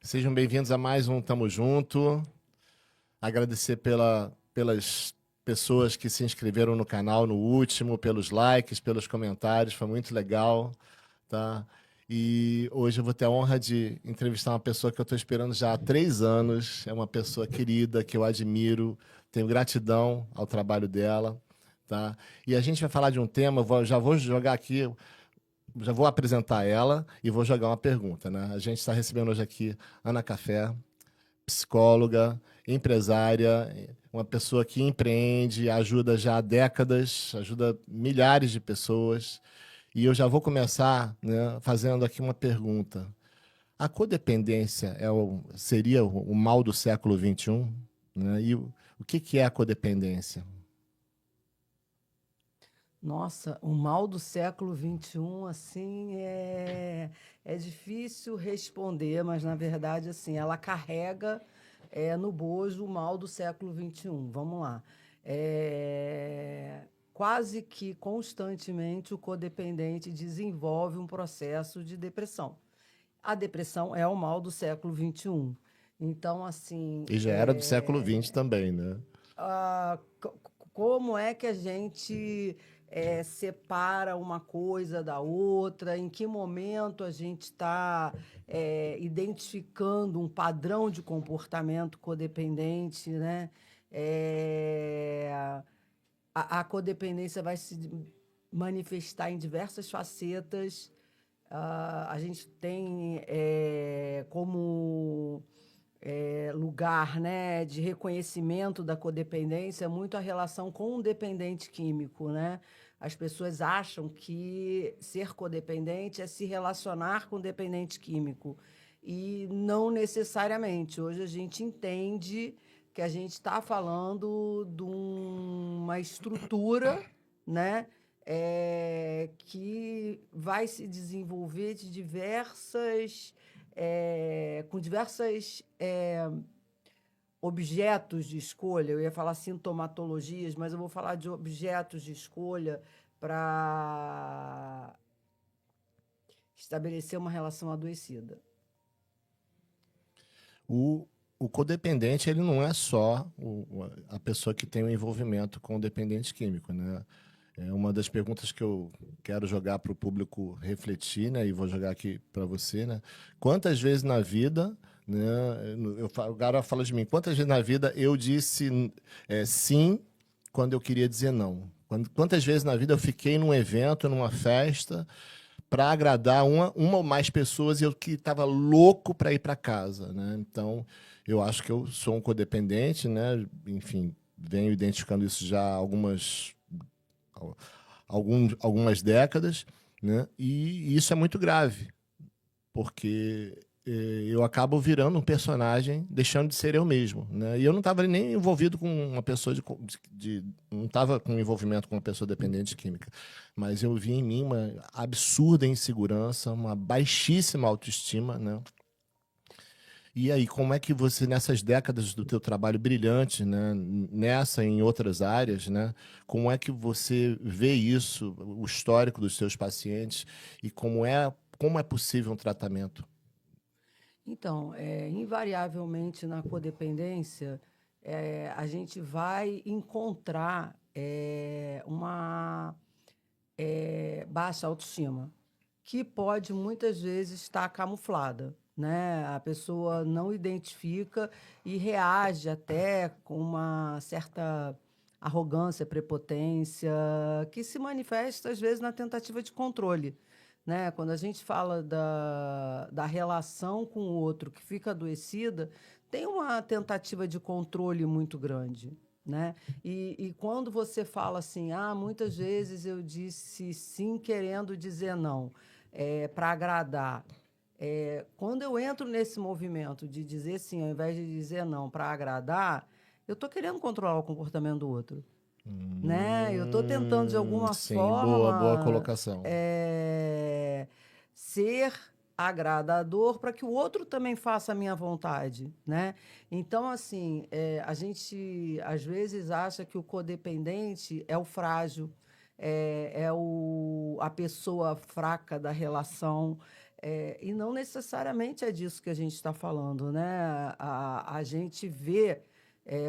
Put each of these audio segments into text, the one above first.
Sejam bem-vindos a mais um Tamo Junto. Agradecer pelas pessoas que se inscreveram no canal no último, pelos likes, pelos comentários, foi muito legal, tá? E hoje eu vou ter a honra de entrevistar uma pessoa que eu estou esperando já há 3 anos. É uma pessoa querida, que eu admiro, tenho gratidão ao trabalho dela, tá? E a gente vai falar de um tema, já vou jogar aqui, já vou apresentar ela e vou jogar uma pergunta, né? A gente está recebendo hoje aqui Ana Café, psicóloga, empresária, uma pessoa que empreende, ajuda já há décadas, ajuda milhares de pessoas. E eu já vou começar, né, fazendo aqui uma pergunta. A codependência seria o mal do século XXI? Né? E o que é a codependência? Nossa, o mal do século XXI, assim, é difícil responder, mas, na verdade, assim, ela carrega no bojo o mal do século XXI. Vamos lá. Quase que constantemente o codependente desenvolve um processo de depressão. A depressão é o mal do século XXI. Então, assim, E já era do século XX também, né? como é que a gente separa uma coisa da outra? Em que momento a gente está identificando um padrão de comportamento codependente, né? É, a codependência vai se manifestar em diversas facetas. A gente tem como lugar, né, de reconhecimento da codependência muito a relação com o dependente químico, né? As pessoas acham que ser codependente é se relacionar com o dependente químico e não necessariamente. Hoje a gente entende que a gente está falando de uma estrutura, né, que vai se desenvolver de com diversas objetos de escolha. Eu ia falar sintomatologias, mas eu vou falar de objetos de escolha para estabelecer uma relação adoecida. O codependente, ele não é só a pessoa que tem um envolvimento com o dependente químico, né? É uma das perguntas que eu quero jogar para o público refletir, né? E vou jogar aqui para você, né? Quantas vezes na vida, né? O cara fala de mim, quantas vezes na vida eu disse sim quando eu queria dizer não? Quantas vezes na vida eu fiquei num evento, numa festa, para agradar uma ou mais pessoas e eu que estava louco para ir para casa, né? Então, eu acho que eu sou um codependente, né? Enfim, venho identificando isso já há algumas décadas, né? E isso é muito grave, porque eu acabo virando um personagem, deixando de ser eu mesmo, né? E eu não estava nem envolvido com uma pessoa não estava com envolvimento com uma pessoa dependente de química, mas eu vi em mim uma absurda insegurança, uma baixíssima autoestima, né? E aí, como é que você, nessas décadas do teu trabalho brilhante, né, nessa e em outras áreas, né, como é que você vê isso, o histórico dos seus pacientes e como é possível um tratamento? Então, invariavelmente na codependência, a gente vai encontrar uma baixa autoestima, que pode muitas vezes estar camuflada, né? A pessoa não identifica e reage até com uma certa arrogância, prepotência, que se manifesta às vezes na tentativa de controle, né? Quando a gente fala da relação com o outro que fica adoecida, tem uma tentativa de controle muito grande, né? E quando você fala assim, muitas vezes eu disse sim querendo dizer não, para agradar. Quando eu entro nesse movimento de dizer sim ao invés de dizer não para agradar, eu estou querendo controlar o comportamento do outro, né? Eu estou tentando de alguma Sim, boa forma colocação. ser agradador para que o outro também faça a minha vontade, né? Então, assim, a gente às vezes acha que o codependente é o frágil, a pessoa fraca da relação, E não necessariamente é disso que a gente está falando, né? A gente vê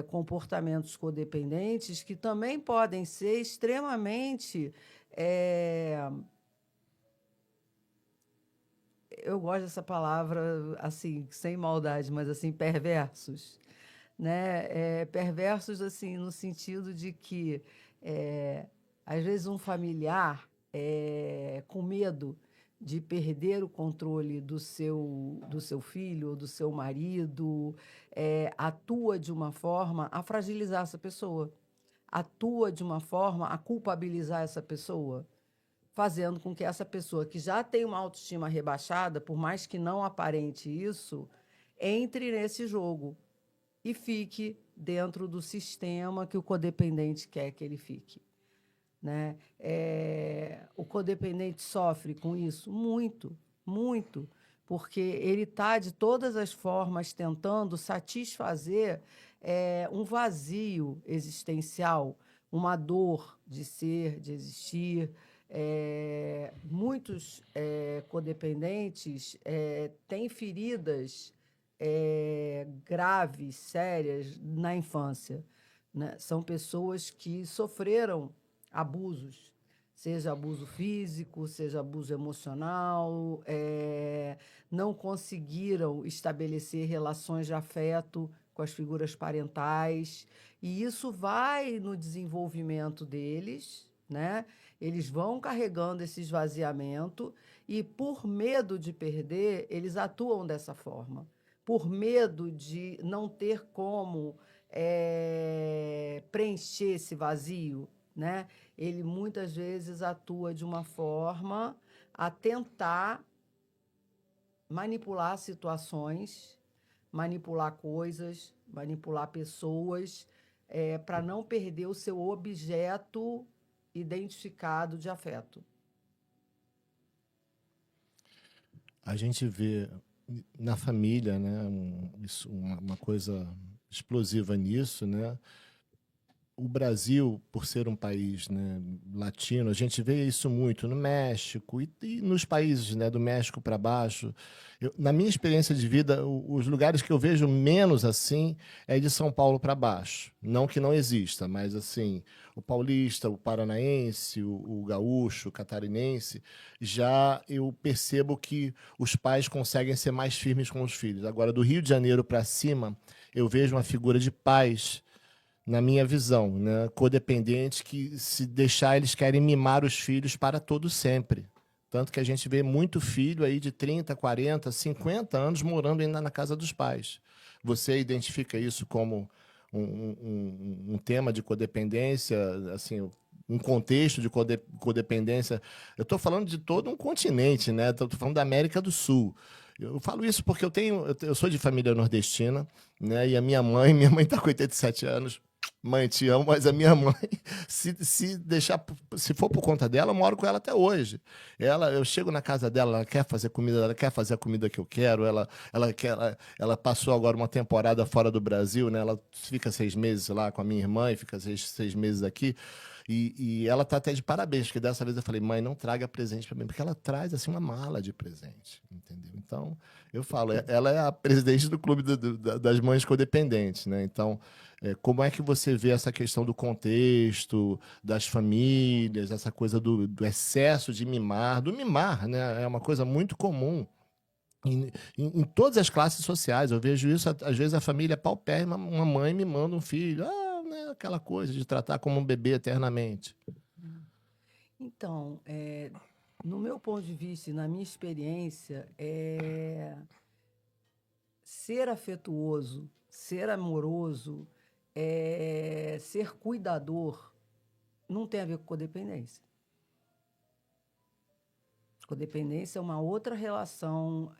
comportamentos codependentes que também podem ser extremamente. Eu gosto dessa palavra, assim, sem maldade, mas assim, perversos, né? Perversos, assim, no sentido de que, às vezes, um familiar, com medo de perder o controle do seu filho ou do seu marido, atua de uma forma a fragilizar essa pessoa, atua de uma forma a culpabilizar essa pessoa, fazendo com que essa pessoa que já tem uma autoestima rebaixada, por mais que não aparente isso, entre nesse jogo e fique dentro do sistema que o codependente quer que ele fique, né? O codependente sofre com isso muito, muito, porque ele está, de todas as formas, tentando satisfazer um vazio existencial, uma dor de ser, de existir. Muitos codependentes têm feridas graves, sérias, na infância, né? São pessoas que sofreram abusos, seja abuso físico, seja abuso emocional, não conseguiram estabelecer relações de afeto com as figuras parentais, e isso vai no desenvolvimento deles, né? Eles vão carregando esse esvaziamento e, por medo de perder, eles atuam dessa forma. Por medo de não ter como preencher esse vazio, né? Ele muitas vezes atua de uma forma a tentar manipular situações, manipular coisas, manipular pessoas, para não perder o seu objeto identificado de afeto. A gente vê na família, né, uma coisa explosiva nisso, né? O Brasil, por ser um país, né, latino, a gente vê isso muito no México e nos países, né, do México para baixo. Na minha experiência de vida, os lugares que eu vejo menos assim é de São Paulo para baixo. Não que não exista, mas assim, o paulista, o paranaense, o gaúcho, o catarinense, já eu percebo que os pais conseguem ser mais firmes com os filhos. Agora, do Rio de Janeiro para cima, eu vejo uma figura de pais, na minha visão, né, codependentes que, se deixar, eles querem mimar os filhos para todo sempre. Tanto que a gente vê muito filho aí de 30, 40, 50 anos morando ainda na casa dos pais. Você identifica isso como um tema de codependência, assim, um contexto de codependência? Eu estou falando de todo um continente, né? Estou falando da América do Sul. Eu falo isso porque eu sou de família nordestina, né? E minha mãe está com 87 anos. Mãe, te amo, mas a minha mãe, se deixar, se for por conta dela, eu moro com ela até hoje. Eu chego na casa dela, ela quer fazer comida, ela quer fazer a comida que eu quero. Ela passou agora uma temporada fora do Brasil, né? Ela fica 6 meses lá com a minha irmã e fica seis meses aqui. E ela tá até de parabéns, porque dessa vez eu falei, mãe, não traga presente para mim, porque ela traz assim uma mala de presente, entendeu? Então, eu falo, ela é a presidente do clube das mães codependentes, né? Então, como é que você vê essa questão do contexto, das famílias, essa coisa do excesso de mimar, do mimar, né? É uma coisa muito comum em todas as classes sociais. Eu vejo isso, às vezes a família é paupérrima, uma mãe mimando um filho, né, aquela coisa de tratar como um bebê eternamente. Então, no meu ponto de vista e na minha experiência, ser afetuoso, ser amoroso, ser cuidador, não tem a ver com codependência. Codependência é uma outra relação,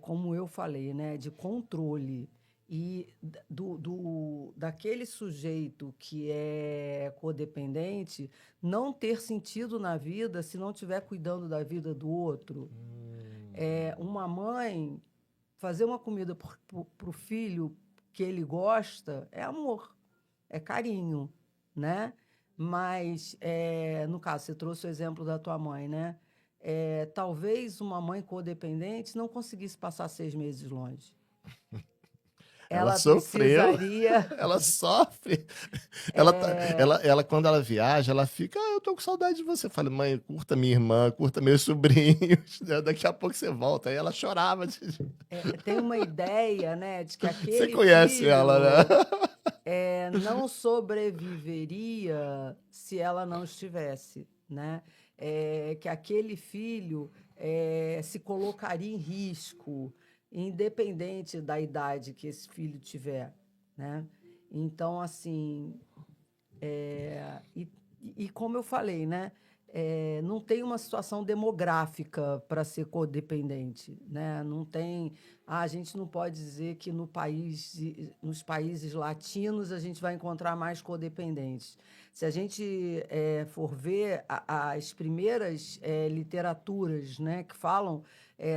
como eu falei, né, de controle. E daquele sujeito que é codependente não ter sentido na vida se não estiver cuidando da vida do outro. Uma mãe fazer uma comida para o filho que ele gosta é amor, é carinho, né? Mas, no caso, você trouxe o exemplo da tua mãe, né? talvez uma mãe codependente não conseguisse passar 6 meses longe. Ela Ela sofreu, precisaria... ela sofre. Ela, quando ela viaja, ela fica, eu tô com saudade de você. Eu falo, mãe, curta minha irmã, curta meus sobrinhos. Daqui a pouco você volta. Aí ela chorava. Tem uma ideia, né, de que Você aquele conhece ela, né? filho não sobreviveria se ela não estivesse, né? Que aquele filho se colocaria em risco, independente da idade que esse filho tiver, né? Então, assim, é, e, e como eu falei, né? Não tem uma situação demográfica para ser codependente, né? Não tem. A gente não pode dizer que nos países latinos a gente vai encontrar mais codependentes. Se a gente for ver as primeiras literaturas, né, que falam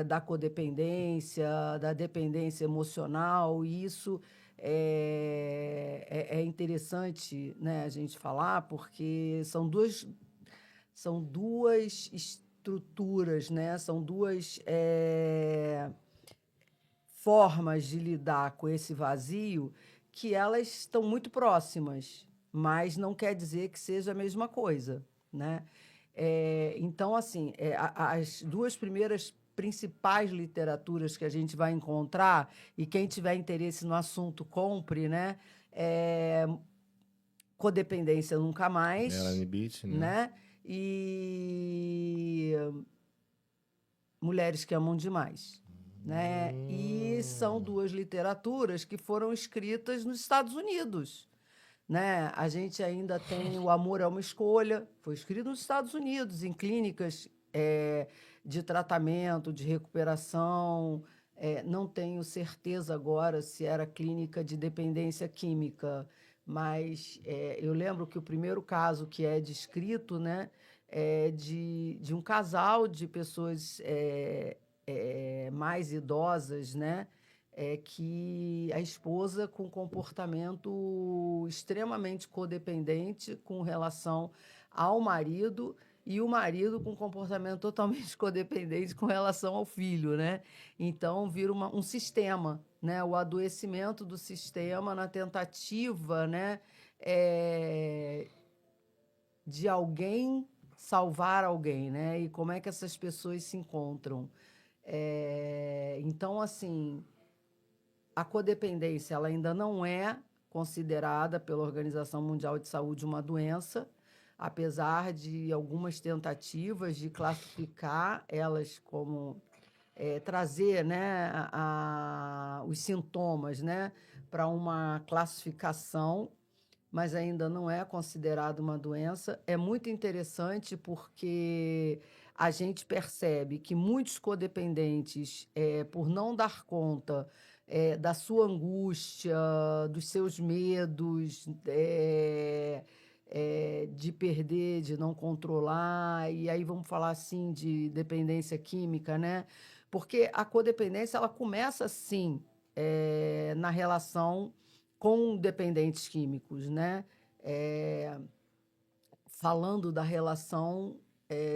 da codependência, da dependência emocional, e isso é interessante, né, a gente falar, porque são duas estruturas, né? São duas formas de lidar com esse vazio que elas estão muito próximas, mas não quer dizer que seja a mesma coisa, né? Então, assim, as duas primeiras principais literaturas que a gente vai encontrar, e quem tiver interesse no assunto, compre, né? É, Codependência Nunca Melanie Mais, Beach, né? né? E Mulheres que Amam Demais, né? E são Hum. duas literaturas que foram escritas nos Estados Unidos, né? A gente ainda tem O Amor é uma Escolha, foi escrito nos Estados Unidos, em clínicas de tratamento, de recuperação. Não tenho certeza agora se era clínica de dependência química, mas eu lembro que o primeiro caso que é descrito, né, é de um casal de pessoas mais idosas, né? Que a esposa com comportamento extremamente codependente com relação ao marido e o marido com comportamento totalmente codependente com relação ao filho, né? Então vira um sistema, né? O adoecimento do sistema na tentativa, né? É, de alguém salvar alguém, né? E como é que essas pessoas se encontram? Então, assim, a codependência ela ainda não é considerada pela Organização Mundial de Saúde uma doença, apesar de algumas tentativas de classificar elas como trazer, né, os sintomas, né, para uma classificação, mas ainda não é considerado uma doença. É muito interessante porque a gente percebe que muitos codependentes, por não dar conta da sua angústia, dos seus medos, de perder, de não controlar, e aí vamos falar assim de dependência química, né? Porque a codependência ela começa assim na relação com dependentes químicos, né? É, Falando da relação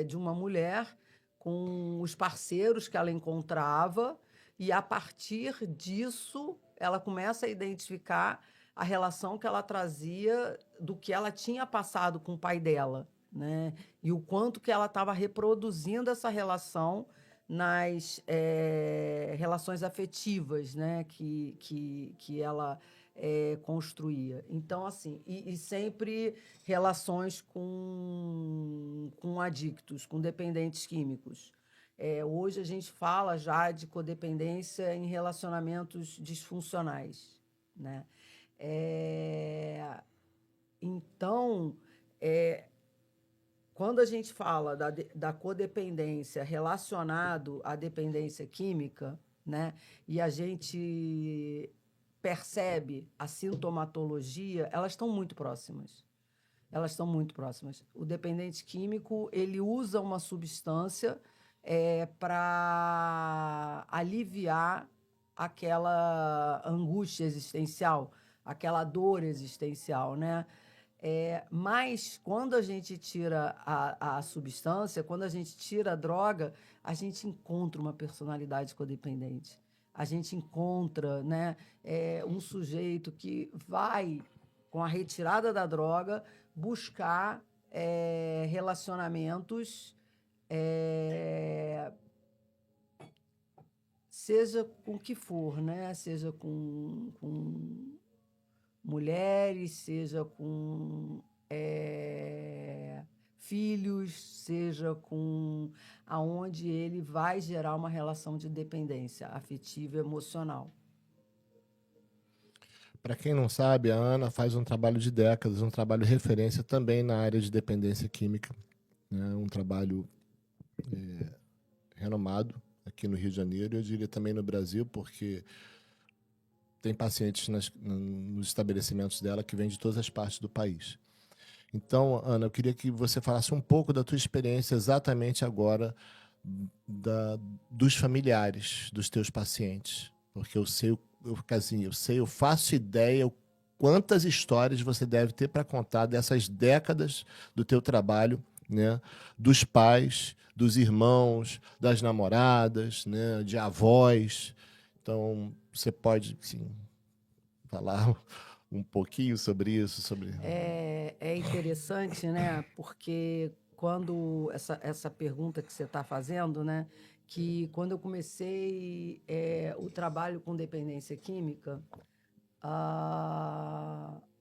de uma mulher com os parceiros que ela encontrava, e a partir disso ela começa a identificar a relação que ela trazia do que ela tinha passado com o pai dela, né? E o quanto que ela estava reproduzindo essa relação nas relações afetivas, né? Que ela construía. Então, assim, e sempre relações com adictos, com dependentes químicos. Hoje a gente fala já de codependência em relacionamentos disfuncionais, né? Então, quando a gente fala da codependência relacionado à dependência química, né, e a gente percebe a sintomatologia, elas estão muito próximas. Elas estão muito próximas. O dependente químico, ele usa uma substância para aliviar aquela angústia existencial, aquela dor existencial, né? Mas quando a gente tira a substância, quando a gente tira a droga, a gente encontra uma personalidade codependente. A gente encontra, né, um sujeito que vai, com a retirada da droga, buscar relacionamentos, seja com o que for, né? Seja com mulheres, seja com filhos, seja com aonde ele vai gerar uma relação de dependência afetiva e emocional. Para quem não sabe, a Ana faz um trabalho de décadas, um trabalho de referência também na área de dependência química, né? Um trabalho renomado aqui no Rio de Janeiro, eu diria também no Brasil, porque tem pacientes nos estabelecimentos dela que vêm de todas as partes do país. Então, Ana, eu queria que você falasse um pouco da tua experiência exatamente agora dos familiares dos teus pacientes, porque eu faço ideia quantas histórias você deve ter para contar dessas décadas do teu trabalho, né? Dos pais, dos irmãos, das namoradas, né? De avós. Então, você pode, sim, falar um pouquinho sobre isso, sobre... É interessante, né? Porque quando essa pergunta que você está fazendo, né? Que quando eu comecei o trabalho com dependência química,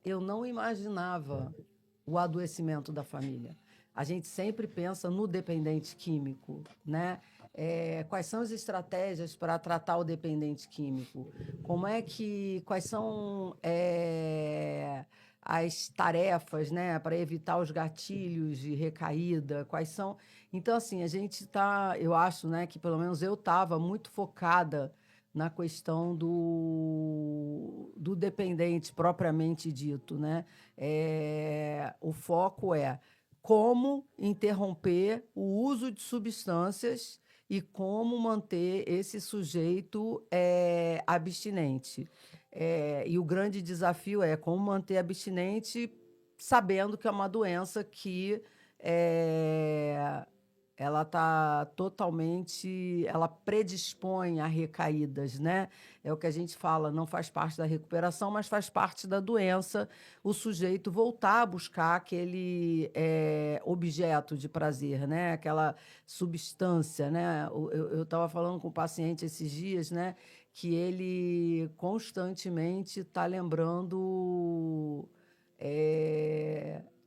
eu não imaginava o adoecimento da família. A gente sempre pensa no dependente químico, né? Quais são as estratégias para tratar o dependente químico? Quais são as tarefas, né, para evitar os gatilhos de recaída? Quais são? Então, assim, a gente está, eu acho, né, que pelo menos eu estava muito focada na questão do dependente propriamente dito, né? O foco é como interromper o uso de substâncias e como manter esse sujeito abstinente. E o grande desafio é como manter abstinente sabendo que é uma doença que ela está totalmente, ela predispõe a recaídas, né? É o que a gente fala, não faz parte da recuperação, mas faz parte da doença o sujeito voltar a buscar aquele objeto de prazer, né? Aquela substância, né? Eu estava falando com o paciente esses dias, né? Que ele constantemente está lembrando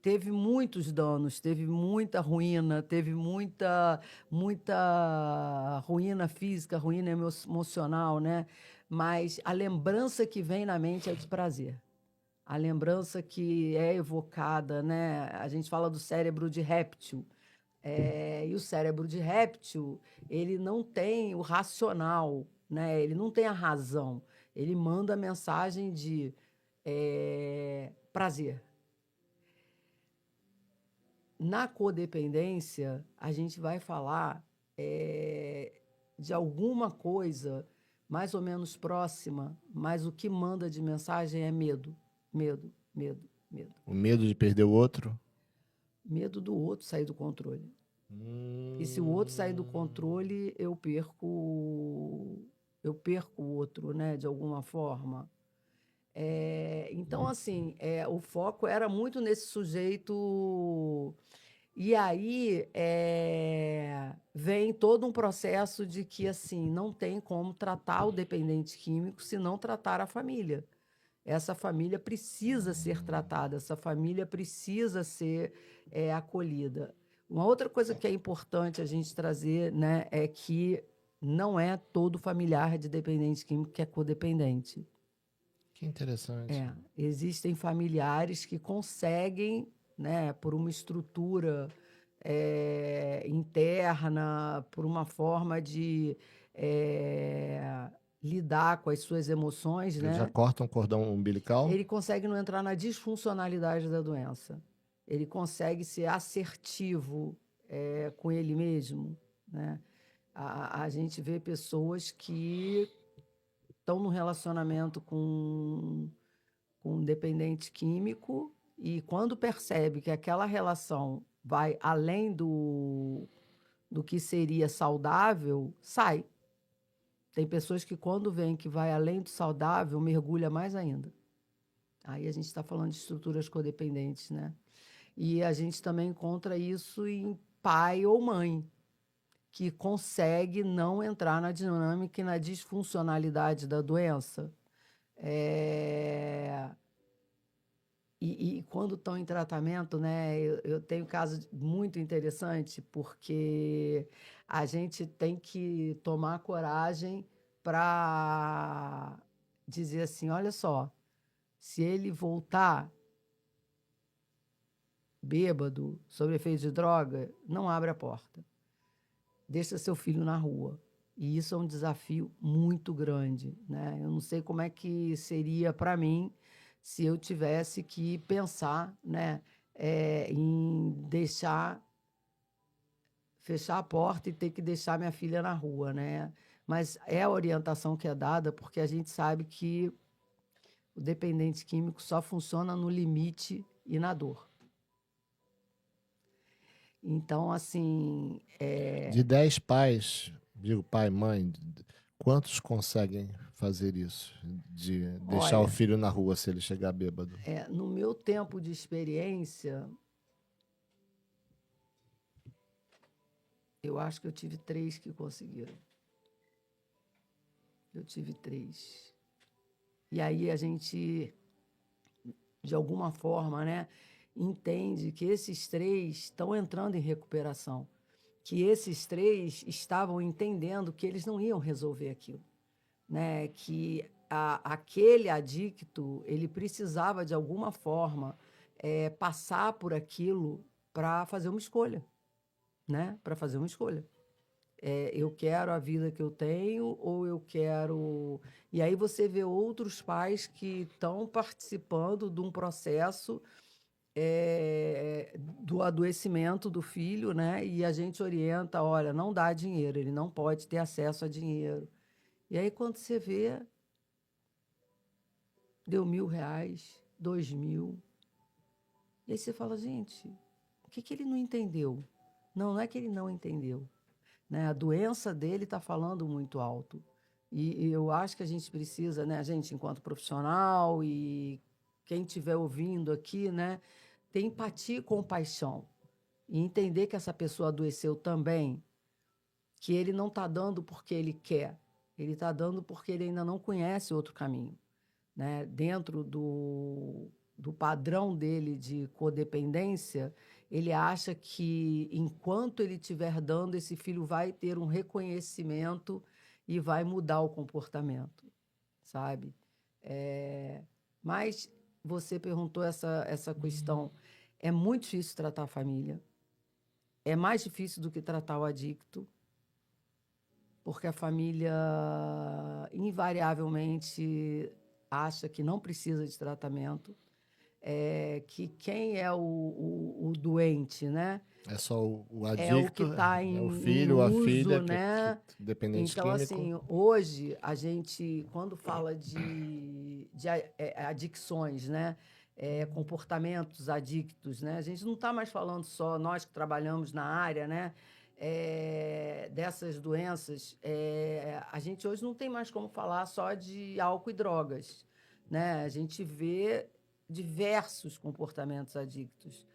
teve muitos danos, teve muita ruína, teve muita ruína física, ruína emocional, né? Mas a lembrança que vem na mente é de prazer. A lembrança que é evocada, né? A gente fala do cérebro de réptil. E o cérebro de réptil, ele não tem o racional, né? Ele não tem a razão. Ele manda a mensagem de prazer. Na codependência, a gente vai falar de alguma coisa mais ou menos próxima, mas o que manda de mensagem é medo, medo, medo, medo. O medo de perder o outro? Medo do outro sair do controle. E se o outro sair do controle, eu perco o outro, né, de alguma forma. Então, assim, o foco era muito nesse sujeito. E aí vem todo um processo de que assim não tem como tratar o dependente químico se não tratar a família. Essa família precisa ser tratada, essa família precisa ser acolhida. Uma outra coisa que é importante a gente trazer, né, é que não é todo familiar de dependente químico que é codependente. Que interessante. Existem familiares que conseguem, né, por uma estrutura interna, por uma forma de lidar com as suas emoções, Ele já né? corta um cordão umbilical? Ele consegue não entrar na disfuncionalidade da doença. Ele consegue ser assertivo com ele mesmo, né? A gente vê pessoas que estão num relacionamento com um dependente químico e quando percebe que aquela relação vai além do que seria saudável, sai. Tem pessoas que, quando veem que vai além do saudável, mergulha mais ainda. Aí a gente está falando de estruturas codependentes, né? E a gente também encontra isso em pai ou mãe, que consegue não entrar na dinâmica e na disfuncionalidade da doença. É, e quando estão em tratamento, né, eu tenho um caso muito interessante, porque a gente tem que tomar coragem para dizer assim: olha só, se ele voltar bêbado, sob efeito de droga, não abre a porta. Deixa seu filho na rua. E isso é um desafio muito grande, né? Eu não sei como é que seria para mim se eu tivesse que pensar, né, em fechar a porta e ter que deixar minha filha na rua, né? Mas é a orientação que é dada porque a gente sabe que o dependente químico só funciona no limite e na dor. Então, assim, De 10 pais, digo pai, mãe, quantos conseguem fazer isso? De deixar o olha, filho na rua se ele chegar bêbado? no meu tempo de experiência, eu acho que eu tive 3 que conseguiram. Eu tive 3. E aí a gente, de alguma forma, né, entende que esses 3 estão entrando em recuperação. Que esses 3 estavam entendendo que eles não iam resolver aquilo, né? Que aquele adicto, ele precisava, de alguma forma, passar por aquilo para fazer uma escolha, né? Para fazer uma escolha. Eu quero a vida que eu tenho ou eu quero. E aí você vê outros pais que estão participando de um processo do adoecimento do filho, né? E a gente orienta, olha, não dá dinheiro, ele não pode ter acesso a dinheiro. E aí quando você vê, deu R$ 1.000, 2.000. E aí você fala, gente, o que ele não entendeu? Não, não é que ele não entendeu, né? A doença dele está falando muito alto. E eu acho que a gente precisa, né, a gente, enquanto profissional e quem estiver ouvindo aqui, né, ter empatia e compaixão. E entender que essa pessoa adoeceu também, que ele não está dando porque ele quer, ele está dando porque ele ainda não conhece outro caminho, né? Dentro do padrão dele de codependência, ele acha que enquanto ele estiver dando, esse filho vai ter um reconhecimento e vai mudar o comportamento, sabe? Mas você perguntou essa questão. É muito difícil tratar a família. É mais difícil do que tratar o adicto, porque a família invariavelmente acha que não precisa de tratamento, que quem é o doente, né? É só o É o que adicto, está é o em filho ou a filha uso, que né? é dependente Então, químico. assim, hoje a gente, quando fala de adicções, né? Comportamentos adictos, né? A gente não está mais falando só, nós que trabalhamos na área, né? Dessas doenças, a gente hoje não tem mais como falar só de álcool e drogas, né? A gente vê diversos comportamentos adictos.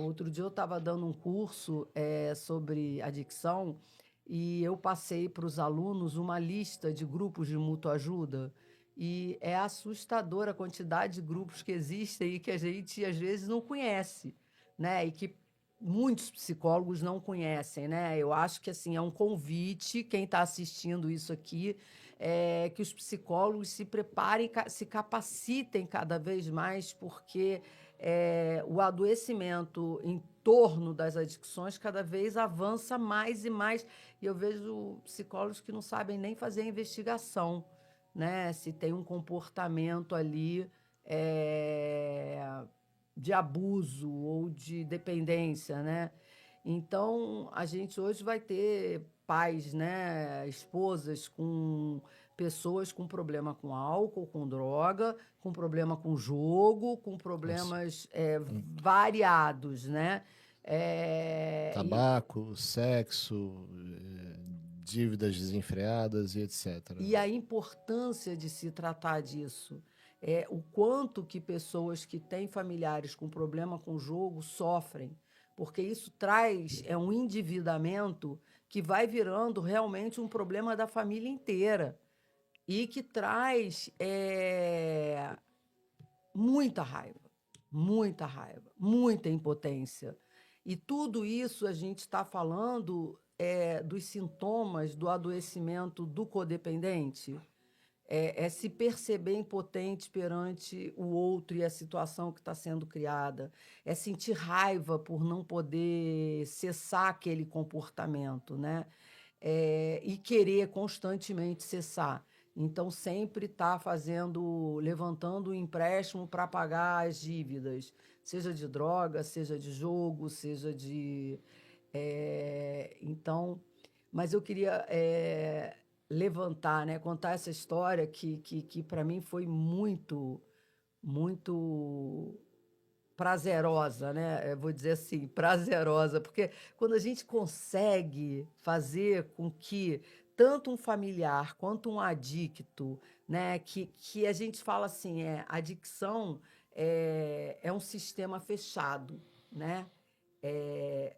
Outro dia eu estava dando um curso sobre adicção e eu passei para os alunos uma lista de grupos de mútua ajuda. E é assustadora a quantidade de grupos que existem e que a gente, às vezes, não conhece, né? E que muitos psicólogos não conhecem, né? Eu acho que, assim, é um convite, quem está assistindo isso aqui, que os psicólogos se preparem, se capacitem cada vez mais, porque o adoecimento em torno das adicções cada vez avança mais e mais. E eu vejo psicólogos que não sabem nem fazer a investigação, né? Se tem um comportamento ali de abuso ou de dependência, né? Então, a gente hoje vai ter pais, né, esposas com pessoas com problema com álcool, com droga, com problema com jogo, com problemas variados, né? Tabaco, sexo, dívidas desenfreadas e etc. E a importância de se tratar disso. O quanto que pessoas que têm familiares com problema com jogo sofrem, porque isso traz um endividamento que vai virando realmente um problema da família inteira e que traz muita raiva, muita impotência. E tudo isso a gente está falando dos sintomas do adoecimento do codependente. Se perceber impotente perante o outro e a situação que está sendo criada. É sentir raiva por não poder cessar aquele comportamento, né? E querer constantemente cessar. Então, sempre está levantando um empréstimo para pagar as dívidas, seja de droga, seja de jogo, seja de... Então, mas eu queria levantar, né, contar essa história que para mim foi muito, muito prazerosa, né? Vou dizer assim, prazerosa, porque quando a gente consegue fazer com que tanto um familiar quanto um adicto, né, que a gente fala assim, adicção é um sistema fechado, né?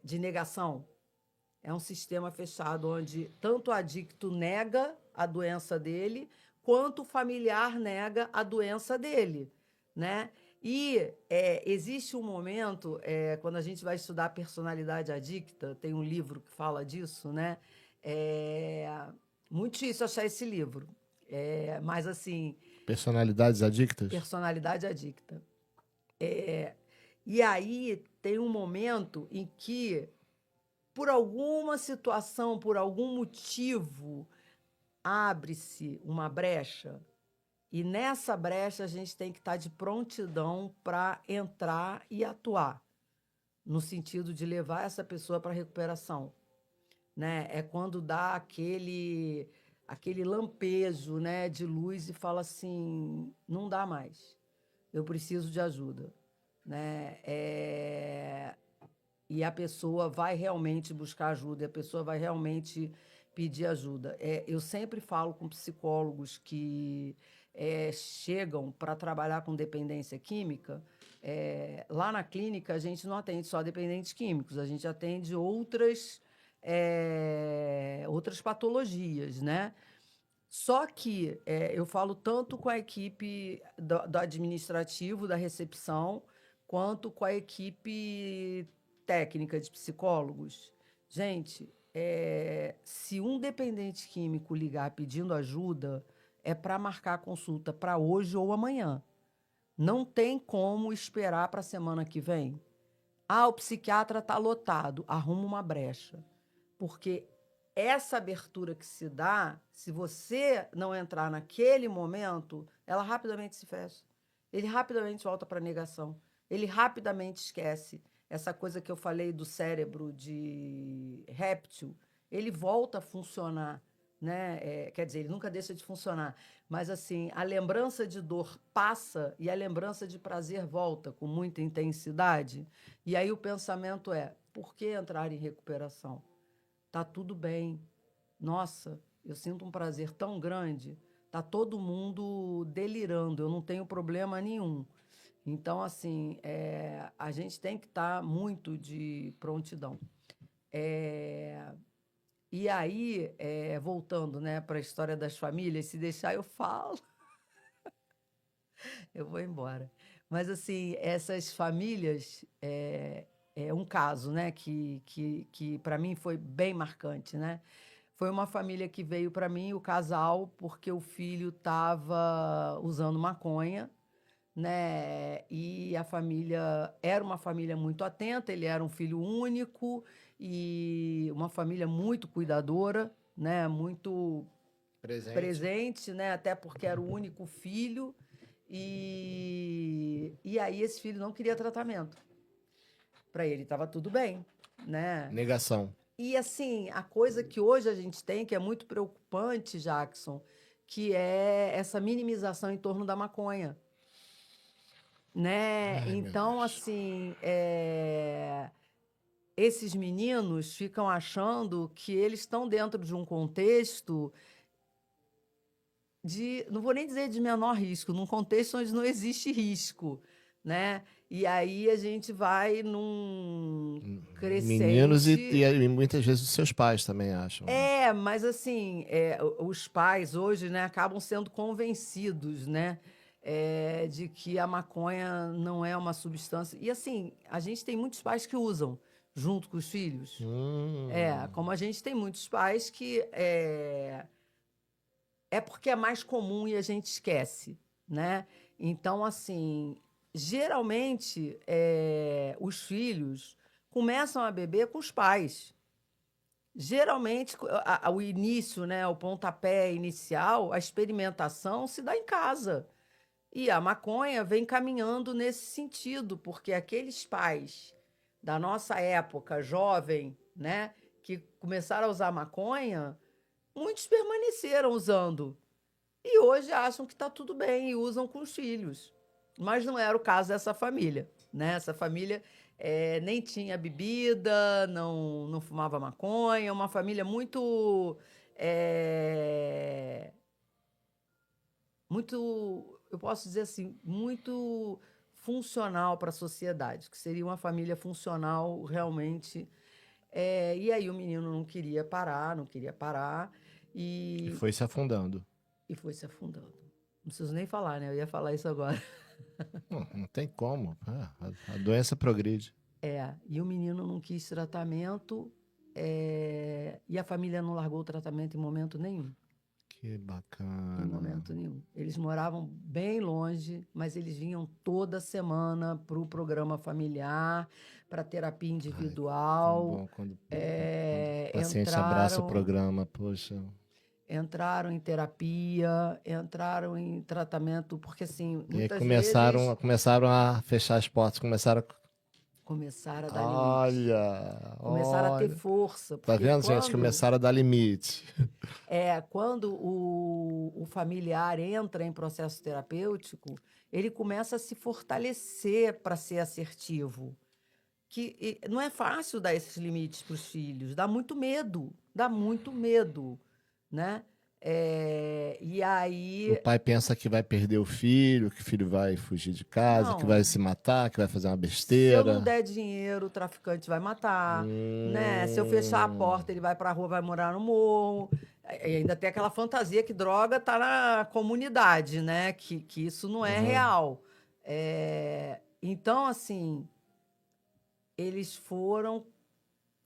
De negação. É um sistema fechado onde tanto o adicto nega a doença dele, quanto o familiar nega a doença dele, né? E existe um momento, quando a gente vai estudar personalidade adicta, tem um livro que fala disso, né? Muito difícil achar esse livro. Mas, assim... Personalidades adictas? Personalidade adicta. E aí tem um momento em que, por alguma situação, por algum motivo, abre-se uma brecha. E nessa brecha a gente tem que estar de prontidão para entrar e atuar, no sentido de levar essa pessoa para a recuperação, né? É quando dá aquele lampejo, né, de luz e fala assim, não dá mais, eu preciso de ajuda, né? E a pessoa vai realmente buscar ajuda, e a pessoa vai realmente pedir ajuda. Eu sempre falo com psicólogos que chegam para trabalhar com dependência química. Lá na clínica, a gente não atende só dependentes químicos, a gente atende outras patologias, né? Só que eu falo tanto com a equipe do administrativo, da recepção, quanto com a equipe técnica de psicólogos. Gente, se um dependente químico ligar pedindo ajuda, é para marcar a consulta para hoje ou amanhã. Não tem como esperar para a semana que vem. O psiquiatra está lotado, arruma uma brecha. Porque essa abertura que se dá, se você não entrar naquele momento, ela rapidamente se fecha. Ele rapidamente volta para a negação. Ele rapidamente esquece. Essa coisa que eu falei do cérebro de réptil, ele volta a funcionar, né? Quer dizer, ele nunca deixa de funcionar. Mas, assim, a lembrança de dor passa e a lembrança de prazer volta com muita intensidade. E aí o pensamento por que entrar em recuperação? Tá tudo bem. Nossa, eu sinto um prazer tão grande. Tá todo mundo delirando, eu não tenho problema nenhum. Então, assim, a gente tem que estar muito de prontidão. E aí, voltando, né, para a história das famílias, se deixar eu falo, eu vou embora. Mas, assim, essas famílias, um caso, né, que para mim foi bem marcante, né? Foi uma família que veio para mim, o casal, porque o filho estava usando maconha, né? E a família era uma família muito atenta, ele era um filho único e uma família muito cuidadora, né? Muito presente, né? Até porque era o único filho. E aí esse filho não queria tratamento. Para ele estava tudo bem, né? Negação. E assim, a coisa que hoje a gente tem, que é muito preocupante, Jackson, que é essa minimização em torno da maconha, né? Ai, meu Então, Deus. assim, esses meninos ficam achando que eles estão dentro de um contexto de, não vou nem dizer de menor risco, num contexto onde não existe risco, né? E aí a gente vai num Meninos crescente. e muitas vezes os seus pais também acham, né? Mas assim, os pais hoje, né, acabam sendo convencidos, né, de que a maconha não é uma substância. E assim, a gente tem muitos pais que usam junto com os filhos. Como a gente tem muitos pais que é porque é mais comum e a gente esquece, né? Então, assim, geralmente os filhos começam a beber com os pais. Geralmente, o início, né, o pontapé inicial, a experimentação se dá em casa. E a maconha vem caminhando nesse sentido, porque aqueles pais da nossa época, jovem, né, que começaram a usar maconha, muitos permaneceram usando. E hoje acham que está tudo bem e usam com os filhos. Mas não era o caso dessa família, né? Essa família nem tinha bebida, não fumava maconha, uma família muito, muito, eu posso dizer assim, muito funcional para a sociedade, que seria uma família funcional realmente. E aí o menino não queria parar, não queria parar, E e foi se afundando. E foi se afundando. Não preciso nem falar, né? Eu ia falar isso agora. Não tem como. A doença progride. E o menino não quis tratamento, e a família não largou o tratamento em momento nenhum. Que Em bacana. momento nenhum. Eles moravam bem longe, mas eles vinham toda semana para o programa familiar, para terapia Ai, tão individual. bom quando o paciente abraça o Entraram, programa, poxa. entraram em terapia, entraram em tratamento, porque assim, E aí muitas vezes começaram a fechar as portas, começaram a dar limite. Olha, Começaram a ter olha. força, Tá porque vendo, gente? Começaram a dar limite. quando o familiar entra em processo terapêutico, ele começa a se fortalecer para ser assertivo. Não é fácil dar esses limites para os filhos, dá muito medo, né? E O aí, pai pensa que vai perder o filho, que o filho vai fugir de casa, que vai não, se matar, que vai fazer uma se eu não besteira. der dinheiro, o traficante vai matar, né? Se eu fechar a Hum, porta, ele vai para a rua, vai morar no morro. E ainda tem aquela fantasia que droga tá na comunidade, né? Que isso não é uhum. real. Então, assim, eles foram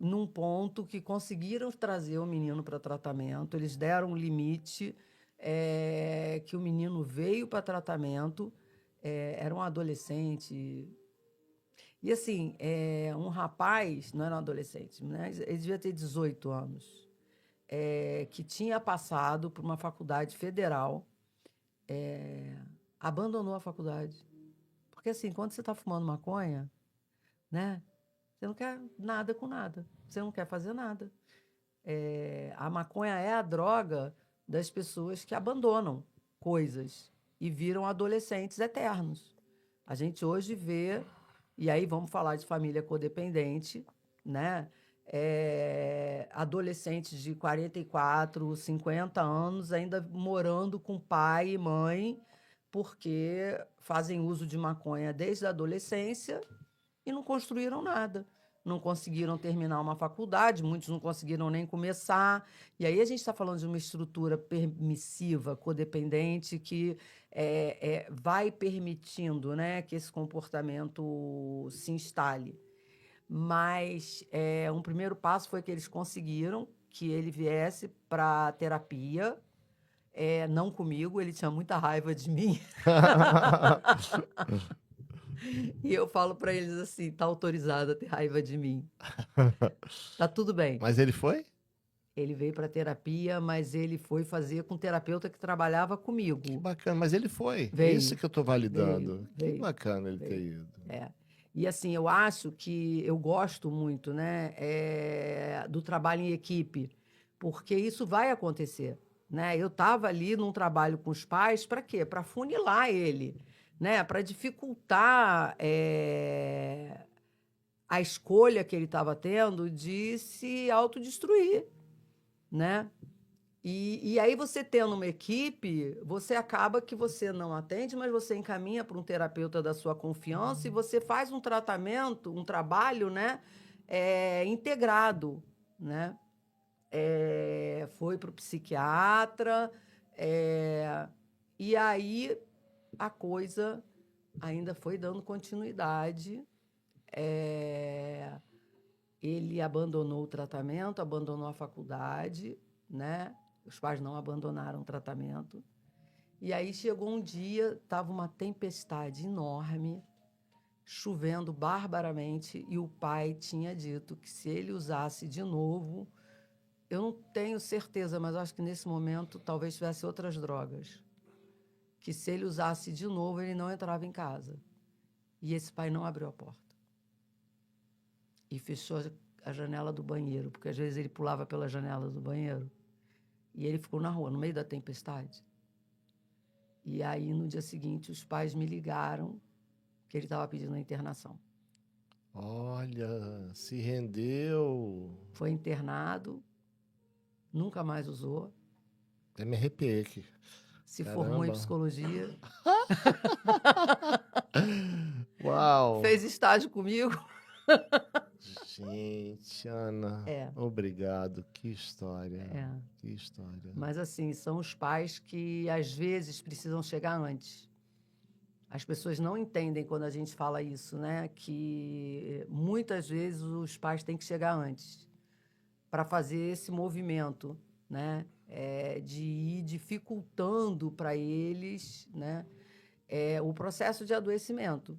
num ponto que conseguiram trazer o menino para tratamento, eles deram um limite, que o menino veio para tratamento, era um adolescente. E assim, um rapaz, não era um adolescente, né? Ele devia ter 18 anos, que tinha passado por uma faculdade federal, abandonou a faculdade. Porque assim, quando você está fumando maconha, né? Você não quer nada com nada. Você não quer fazer nada. A maconha é a droga das pessoas que abandonam coisas e viram adolescentes eternos. A gente hoje vê, e aí vamos falar de família codependente, né? Adolescentes de 44, 50 anos ainda morando com pai e mãe, porque fazem uso de maconha desde a adolescência e não construíram nada. Não conseguiram terminar uma faculdade, muitos não conseguiram nem começar. E aí a gente está falando de uma estrutura permissiva, codependente, que vai permitindo, né, que esse comportamento se instale. Mas um primeiro passo foi que eles conseguiram que ele viesse para terapia, não comigo, ele tinha muita raiva de mim. E eu falo para eles assim: tá autorizado a ter raiva de mim. Tá tudo bem. Mas ele foi? Ele veio para terapia, mas ele foi fazer com um terapeuta que trabalhava Que comigo. bacana, mas ele foi. É isso Veio, que eu tô veio, validando. Que veio, bacana ele ter veio. ido. É. E assim, eu acho que eu gosto muito, né, do trabalho em equipe, porque isso vai acontecer. né? Eu estava ali num trabalho com os pais para quê? Para funilar ele, né? Para dificultar a escolha que ele estava tendo de se autodestruir, né? E aí você tendo uma equipe, você acaba que você não atende, mas você encaminha para um terapeuta da sua confiança e você faz um tratamento, um trabalho, né, integrado, né? Foi para o psiquiatra, e aí a coisa ainda foi dando continuidade. Ele abandonou o tratamento, abandonou a faculdade, né? Os pais não abandonaram o tratamento. E aí chegou um dia, estava uma tempestade enorme, chovendo barbaramente, e o pai tinha dito que se ele usasse de novo, eu não tenho certeza, mas acho que nesse momento talvez tivesse outras drogas, que se ele usasse de novo, ele não entrava em casa. E esse pai não abriu a porta. E fechou a janela do banheiro, porque às vezes ele pulava pela janela do banheiro. E ele ficou na rua, no meio da tempestade. E aí, no dia seguinte, os pais me ligaram que ele estava pedindo a internação. Olha, se rendeu. Foi internado, nunca mais usou, Até me arrepiei aqui. se Caramba. formou em psicologia, Uau! fez estágio comigo. Gente, Ana, É. obrigado. Que história. É. Que história. Mas, assim, são os pais que, às vezes, precisam chegar antes. As pessoas não entendem quando a gente fala isso, né? Que muitas vezes os pais têm que chegar antes para fazer esse movimento, né? De ir dificultando para eles, né? O processo de adoecimento.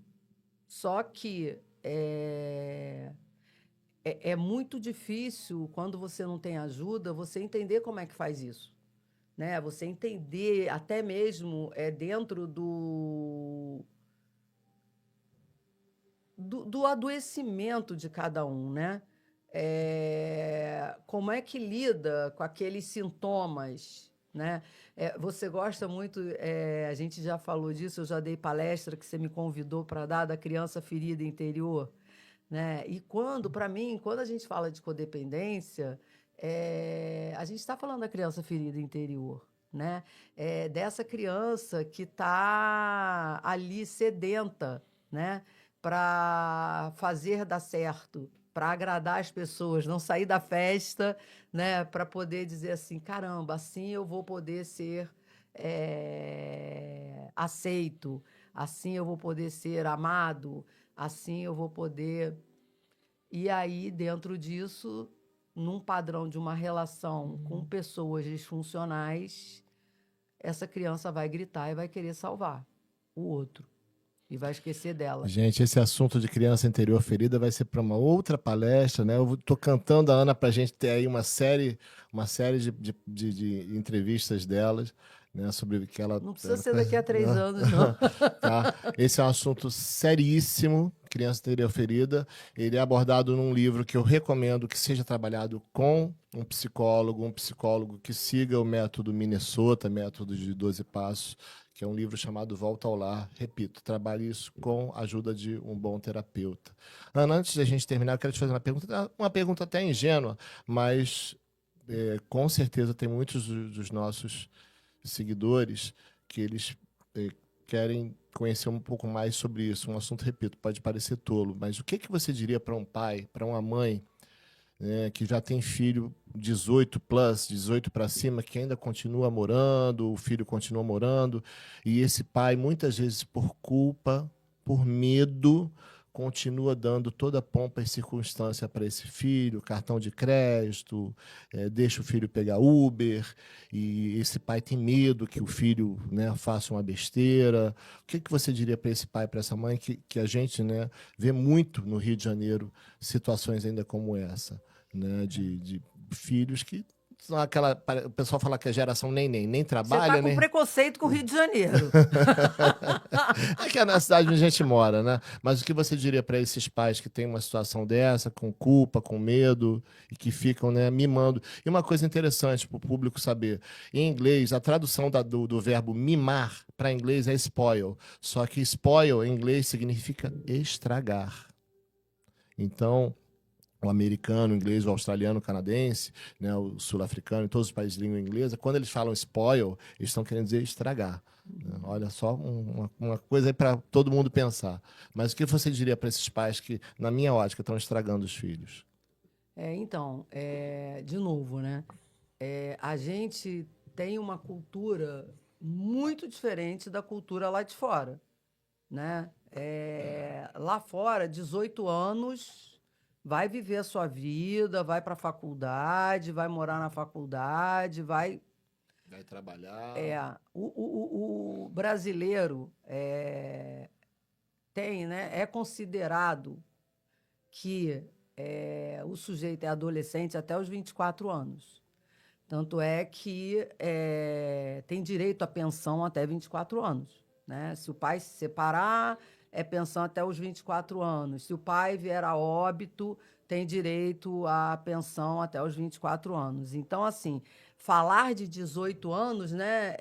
Só que é muito difícil, quando você não tem ajuda, você entender como é que faz isso. Né? Você entender até mesmo dentro do adoecimento de cada um, né? Como é que lida com aqueles sintomas, né? Você gosta muito, a gente já falou disso, eu já dei palestra que você me convidou para dar da criança ferida interior, né? E para mim, quando a gente fala de codependência, a gente está falando da criança ferida interior, né? Dessa criança que está ali sedenta, né? Para fazer dar certo, para agradar as pessoas, não sair da festa, né? Para poder dizer assim, caramba, assim eu vou poder ser aceito, assim eu vou poder ser amado, assim eu vou poder... E aí, dentro disso, num padrão de uma relação com pessoas disfuncionais, essa criança vai gritar e vai querer salvar o outro. E vai esquecer dela. Gente, esse assunto de criança interior ferida vai ser para uma outra palestra, né? Eu tô cantando a Ana para a gente ter aí uma série de entrevistas delas, né? Sobre o que ela... Não precisa ser daqui a 3 anos, não. Tá? Esse é um assunto seríssimo, criança interior ferida. Ele é abordado num livro que eu recomendo que seja trabalhado com um psicólogo que siga o método Minnesota, método de 12 passos, que é um livro chamado Volta ao Lar. Repito, trabalhe isso com a ajuda de um bom terapeuta. Ana, antes de a gente terminar, eu quero te fazer uma pergunta até ingênua, mas com certeza tem muitos dos nossos seguidores que eles querem conhecer um pouco mais sobre isso. Um assunto, repito, pode parecer tolo, mas o que você diria para um pai, para uma mãe, né, que já tem filho 18 para cima, que ainda continua morando, o filho continua morando, e esse pai, muitas vezes por culpa, por medo, continua dando toda a pompa e circunstância para esse filho, cartão de crédito, deixa o filho pegar Uber, e esse pai tem medo que o filho, né, faça uma besteira. O que você diria para esse pai, para essa mãe, que a gente, né, vê muito no Rio de Janeiro situações ainda como essa, né, de filhos que o pessoal fala que a geração nem Você trabalha, está com nem... preconceito com o Rio de Janeiro. É que é na cidade onde a gente mora, né? Mas o que você diria para esses pais que têm uma situação dessa, com culpa, com medo, e que ficam, né, mimando? E uma coisa interessante para o público saber: em inglês, a tradução do verbo mimar para inglês é spoil. Só que spoil em inglês significa estragar. Então, o americano, o inglês, o australiano, o canadense, né, o sul-africano, em todos os países de língua inglesa, quando eles falam spoil, eles estão querendo dizer estragar. Né? Olha só, uma coisa aí para todo mundo pensar. Mas o que você diria para esses pais que, na minha ótica, estão estragando os filhos? Então, de novo, né? A gente tem uma cultura muito diferente da cultura lá de fora, né? Lá fora, 18 anos, vai viver a sua vida, vai para a faculdade, vai morar na faculdade, vai... Vai trabalhar. O brasileiro tem, né? É considerado que o sujeito é adolescente até os 24 anos. Tanto é que tem direito à pensão até 24 anos. Né? Se o pai se separar, é pensão até os 24 anos. Se o pai vier a óbito, tem direito à pensão até os 24 anos. Então, assim, falar de 18 anos, né,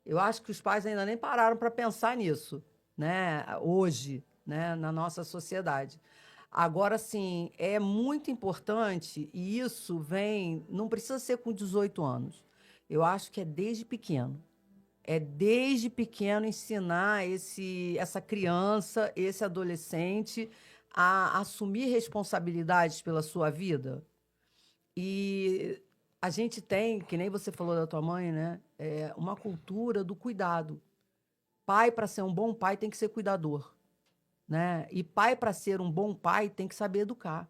eu acho que os pais ainda nem pararam para pensar nisso, né, hoje, né, na nossa sociedade. Agora, sim, é muito importante, e isso vem, não precisa ser com 18 anos. Eu acho que é desde pequeno. É desde pequeno ensinar essa criança, esse adolescente, a assumir responsabilidades pela sua vida. E a gente tem, que nem você falou da tua mãe, né? Uma cultura do cuidado. Pai, para ser um bom pai, tem que ser cuidador. Né? E pai, para ser um bom pai, tem que saber educar.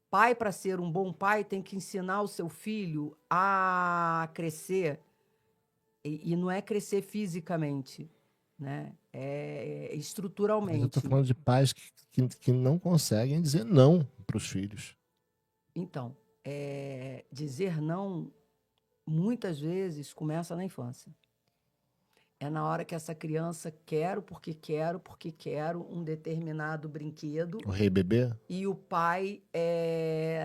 Pai, para ser um bom pai, tem que ensinar o seu filho a crescer. E não é crescer fisicamente, né? É Mas eu estou estruturalmente. falando de pais que não conseguem dizer não para os filhos. Então, dizer não, muitas vezes, começa na infância. É na hora que essa criança porque quero um determinado brinquedo O rei bebê? e o pai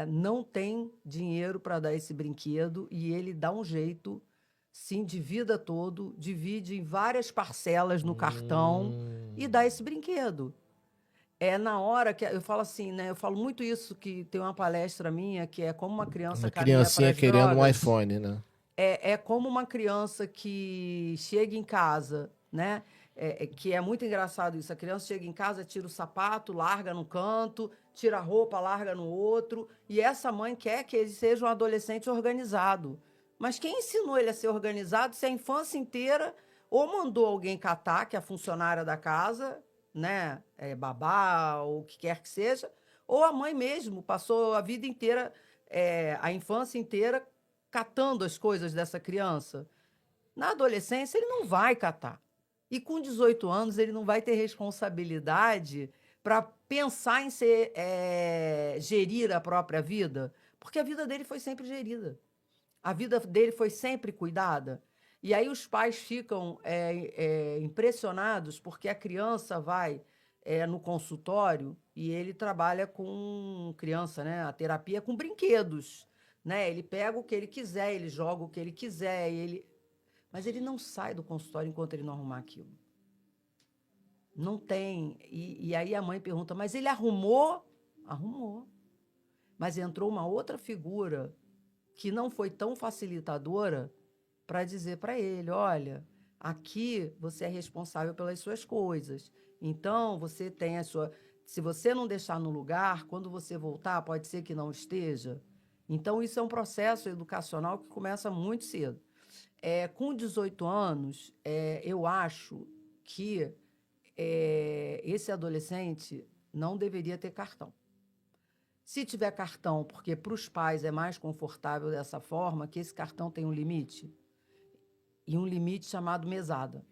não tem dinheiro para dar esse brinquedo e ele dá um jeito, se endivida todo, divide em várias parcelas no cartão e dá esse brinquedo. É na hora que eu falo assim, né? Eu falo muito isso, que tem uma palestra minha que é como uma criança Uma caminha para criancinha as querendo um drogas. iPhone, né? É como uma criança que chega em casa, né? Que é muito engraçado isso. A criança chega em casa, tira o sapato, larga no canto, tira a roupa, larga no outro. E essa mãe quer que ele seja um adolescente organizado. Mas quem ensinou ele a ser organizado se a infância inteira ou mandou alguém catar, que é a funcionária da casa, né? Babá, ou o que quer que seja, ou a mãe mesmo passou a vida inteira, a infância inteira, catando as coisas dessa criança. Na adolescência, ele não vai catar. E com 18 anos, ele não vai ter responsabilidade para pensar em gerir a própria vida, porque a vida dele foi sempre gerida. A vida dele foi sempre cuidada. E aí os pais ficam impressionados porque a criança vai no consultório e ele trabalha com criança, né? A terapia é com brinquedos, né? Ele pega o que ele quiser, ele joga o que ele quiser, mas ele não sai do consultório enquanto ele não arrumar aquilo. Não tem. E aí a mãe pergunta, mas ele arrumou? Arrumou. Mas entrou uma outra figura que não foi tão facilitadora para dizer para ele, olha, aqui você é responsável pelas suas coisas. Então, você tem a sua... Se você não deixar no lugar, quando você voltar, pode ser que não esteja. Então, isso é um processo educacional que começa muito cedo. Com 18 anos, eu acho que esse adolescente não deveria ter cartão. Se tiver cartão, porque para os pais é mais confortável dessa forma, que esse cartão tem um limite, e um limite chamado mesada,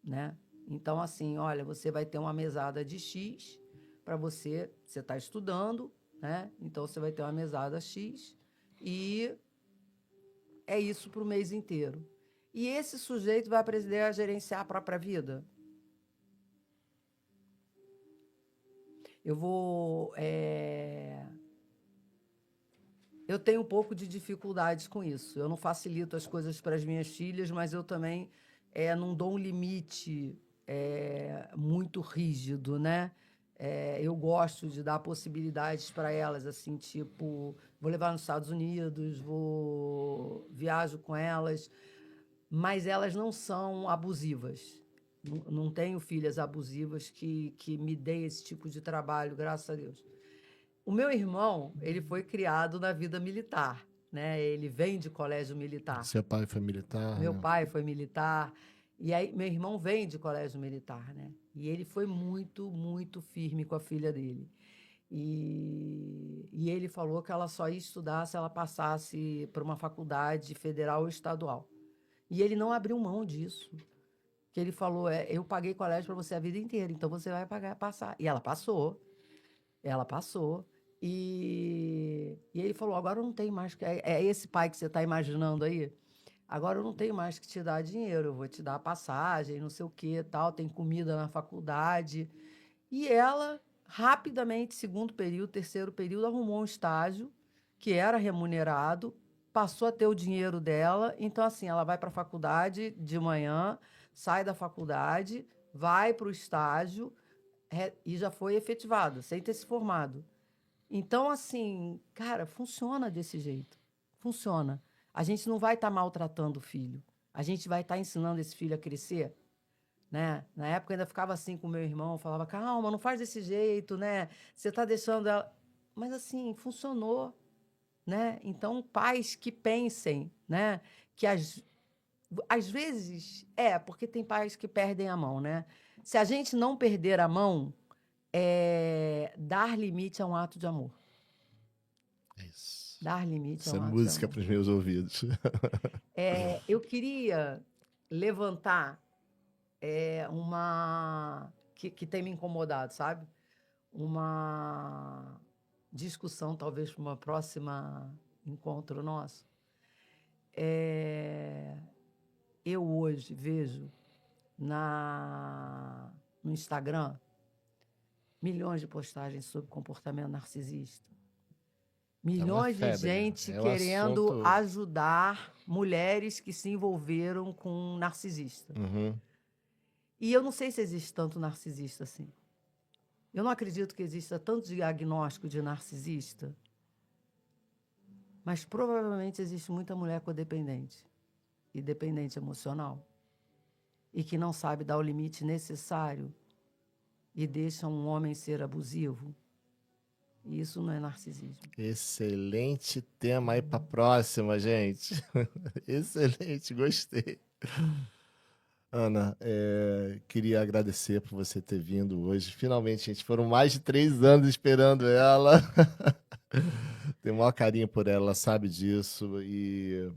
né? Então, assim, olha, você vai ter uma mesada de X para você está estudando, né? Então, você vai ter uma mesada X e é isso para o mês inteiro. E esse sujeito vai aprender a gerenciar a própria vida? Eu tenho um pouco de dificuldades com isso. Eu não facilito as coisas para as minhas filhas, mas eu também não dou um limite muito rígido, né? Eu gosto de dar possibilidades para elas, assim, tipo, vou levar nos Estados Unidos, viajo com elas, mas elas não são abusivas. Não tenho filhas abusivas que me deem esse tipo de trabalho, graças a Deus. O meu irmão, ele foi criado na vida militar, né? Ele vem de colégio militar. Seu pai foi militar, Meu né? pai foi militar. E aí, meu irmão vem de colégio militar, né? E ele foi muito, muito firme com a filha dele. E ele falou que ela só ia estudar se ela passasse para uma faculdade federal ou estadual. E ele não abriu mão disso. Que ele falou, eu paguei colégio para você a vida inteira, então você vai passar. E ela passou. Ela passou. E ele falou, agora eu não tenho mais... É esse pai que você está imaginando aí? Agora eu não tenho mais que te dar dinheiro, eu vou te dar passagem, não sei o que, tal, tem comida na faculdade. E ela, rapidamente, segundo período, terceiro período, arrumou um estágio que era remunerado, passou a ter o dinheiro dela. Então, assim, ela vai para a faculdade de manhã, sai da faculdade, vai para o estágio e já foi efetivada, sem ter se formado. Então, assim, cara, funciona desse jeito. Funciona. A gente não vai estar maltratando o filho. A gente vai estar ensinando esse filho a crescer, né? Na época eu ainda ficava assim com meu irmão, falava, calma, não faz desse jeito, né? Você está deixando ela... Mas, assim, funcionou, né? Então, pais que pensem, né? Que às vezes... porque tem pais que perdem a mão, né? Se a gente não perder a mão, dar limite é um ato de amor. É isso. Dar limite é Essa um ato de música amor. para os meus ouvidos. Eu queria levantar uma... que tem me incomodado, sabe? Uma discussão, talvez, para uma próxima encontro nosso. Eu hoje vejo no Instagram milhões de postagens sobre comportamento narcisista. Milhões de gente querendo assunto... ajudar mulheres que se envolveram com um narcisista. Uhum. E eu não sei se existe tanto narcisista assim. Eu não acredito que exista tanto diagnóstico de narcisista, mas provavelmente existe muita mulher codependente e dependente emocional e que não sabe dar o limite necessário e deixa um homem ser abusivo. E isso não é narcisismo. Excelente tema aí para próxima, gente. Excelente, gostei. Ana, queria agradecer por você ter vindo hoje. Finalmente, gente, foram mais de 3 anos esperando ela. Tenho o maior carinho por ela, ela sabe disso e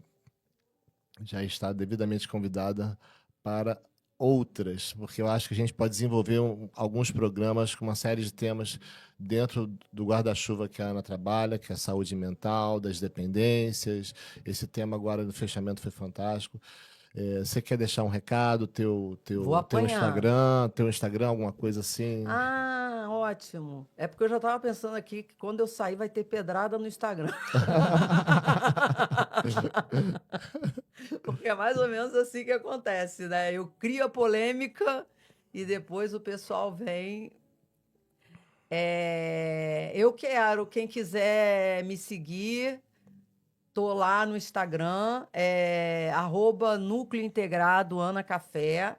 já está devidamente convidada para outras, porque eu acho que a gente pode desenvolver alguns programas com uma série de temas dentro do guarda-chuva que a Ana trabalha, que é a saúde mental, das dependências. Esse tema agora no fechamento foi fantástico. Você quer deixar um recado, Vou apanhar. teu Instagram, alguma coisa assim? Ah, ótimo. É porque eu já estava pensando aqui que quando eu sair vai ter pedrada no Instagram. Porque é mais ou menos assim que acontece, né? Eu crio a polêmica e depois o pessoal vem. Eu quero, quem quiser me seguir, tô lá no Instagram, @Núcleo Integrado Ana Café.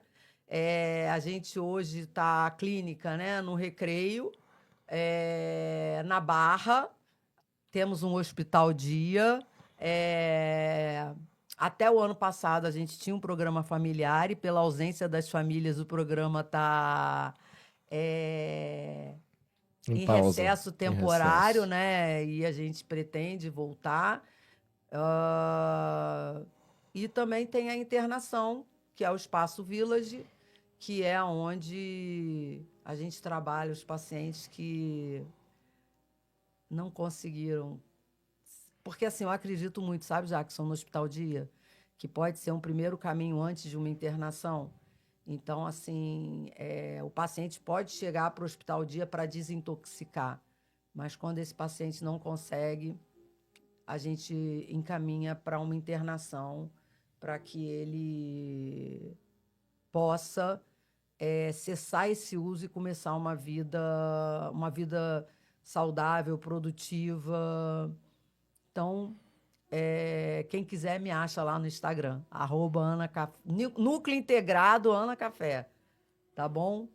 A gente hoje está clínica, né, no Recreio, na Barra. Temos um hospital dia. Até o ano passado a gente tinha um programa familiar e pela ausência das famílias o programa está em pausa, recesso em temporário, recesso. né? E a gente pretende voltar. E também tem a internação, que é o Espaço Village, que é onde a gente trabalha os pacientes que não conseguiram Porque assim, eu acredito muito, sabe, Jackson, no Hospital Dia, que pode ser um primeiro caminho antes de uma internação. Então, assim, o paciente pode chegar para o Hospital Dia para desintoxicar, mas quando esse paciente não consegue, a gente encaminha para uma internação para que ele possa cessar esse uso e começar uma vida saudável, produtiva. Então, quem quiser me acha lá no Instagram, Núcleo Integrado Ana Café, tá bom?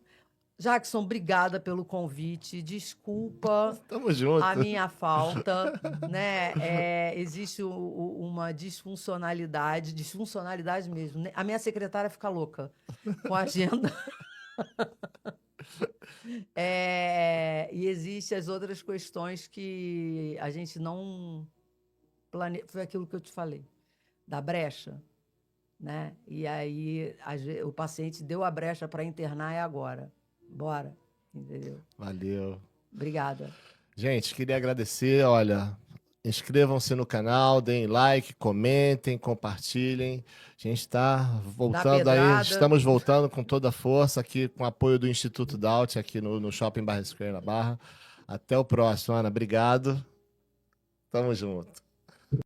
Jackson, obrigada pelo convite. Desculpa Tamo a junto. minha falta, né? Existe uma disfuncionalidade mesmo, né? A minha secretária fica louca com a agenda. E existem as outras questões que a gente não planeja. Foi aquilo que eu te falei, da brecha, né? E aí o paciente deu a brecha para internar, é agora. Bora, entendeu? Valeu. Obrigada. Gente, queria agradecer, olha, inscrevam-se no canal, deem like, comentem, compartilhem. A gente está voltando aí, estamos voltando com toda a força aqui, com o apoio do Instituto Daut, aqui no Shopping Barra Square, na Barra. Até o próximo, Ana. Obrigado. Tamo junto.